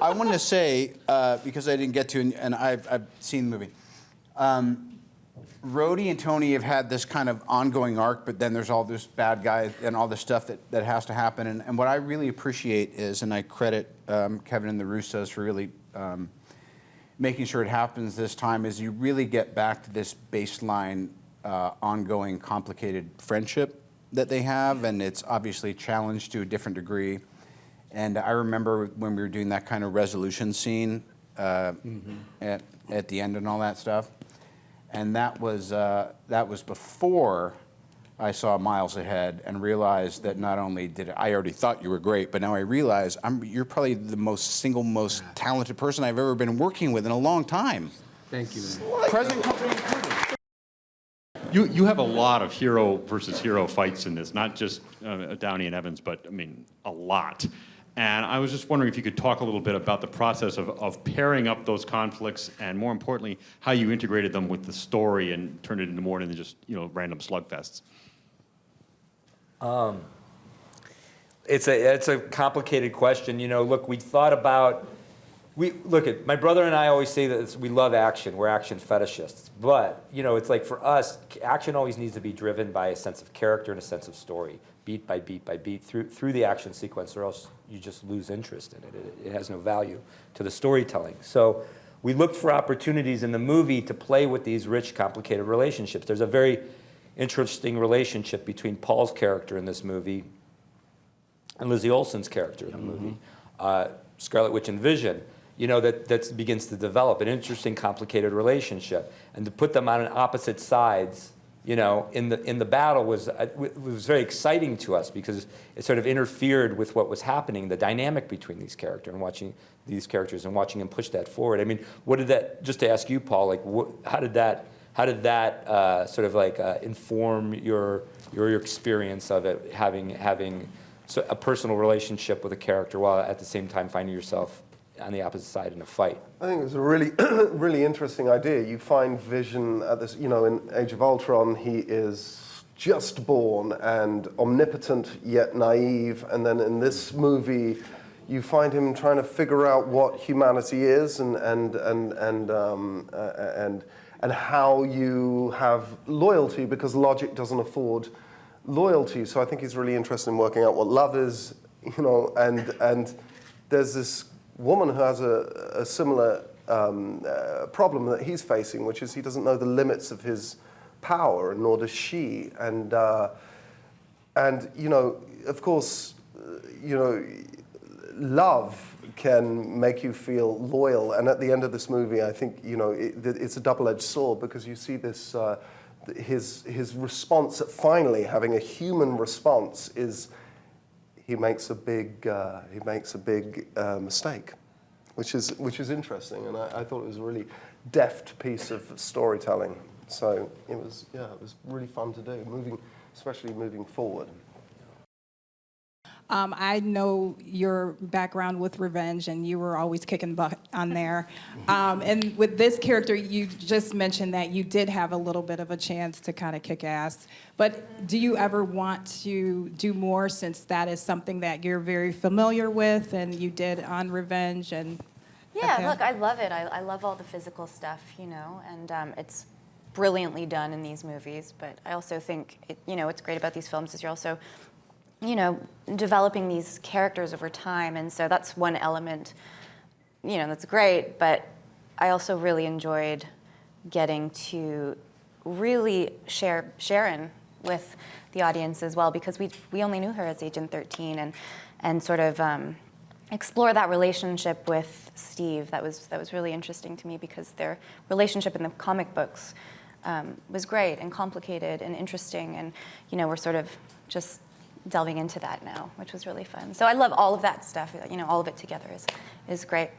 I wanted to say, because I didn't get to, and I've seen the movie, Rhodey and Tony have had this kind of ongoing arc, but then there's all this bad guy and all this stuff that has to happen. And what I really appreciate is, and I credit Kevin and the Russos for really making sure it happens this time, is you really get back to this baseline, ongoing, complicated friendship that they have, and it's obviously challenged to a different degree. And I remember when we were doing that kind of resolution scene at the end and all that stuff. And that was before I saw Miles Ahead and realized that not only did I already thought you were great, but now I realize you're probably the most talented person I've ever been working with in a long time. Thank you, man. Present company included. You have a lot of hero versus hero fights in this, not just Downey and Evans, but I mean, a lot. And I was just wondering if you could talk a little bit about the process of pairing up those conflicts, and more importantly, how you integrated them with the story and turned it into more than just random slugfests. It's a complicated question. Look, we thought about. My brother and I always say that we love action. We're action fetishists. But, it's like for us, action always needs to be driven by a sense of character and a sense of story, beat by beat by beat, through the action sequence, or else you just lose interest in it. It has no value to the storytelling. So we looked for opportunities in the movie to play with these rich, complicated relationships. There's a very interesting relationship between Paul's character in this movie and Lizzie Olsen's character in the movie, Scarlet Witch and Vision. That begins to develop an interesting, complicated relationship, and to put them on opposite sides, in the battle was very exciting to us because it sort of interfered with what was happening, the dynamic between these characters, and watching them push that forward. I mean, what did that? Just to ask you, Paul, like, how did that sort of like inform your experience of it, having a personal relationship with a character while at the same time finding yourself on the opposite side in a fight? I think it was a really, really interesting idea. You find Vision at this, in Age of Ultron, he is just born and omnipotent yet naive, and then in this movie, you find him trying to figure out what humanity is and how you have loyalty, because logic doesn't afford loyalty. So I think he's really interested in working out what love is, and there's this woman who has a similar problem that he's facing, which is he doesn't know the limits of his power, and nor does she. And of course, love can make you feel loyal. And at the end of this movie, I think it's a double-edged sword, because you see this his response at finally having a human response is. He makes a big mistake, which is interesting, and I thought it was a really deft piece of storytelling. So it was really fun to do, especially moving forward. I know your background with Revenge, and you were always kicking butt on there. And with this character, you just mentioned that you did have a little bit of a chance to kind of kick ass. But do you ever want to do more, since that is something that you're very familiar with and you did on Revenge? And yeah, look, I love it. I love all the physical stuff, and it's brilliantly done in these movies. But I also think, what's great about these films is you're also developing these characters over time, and so that's one element, that's great, but I also really enjoyed getting to really share Sharon with the audience as well, because we only knew her as Agent 13, and sort of explore that relationship with Steve. That was really interesting to me, because their relationship in the comic books was great and complicated and interesting, and we're sort of just delving into that now, which was really fun. So I love all of that stuff. All of it together is great.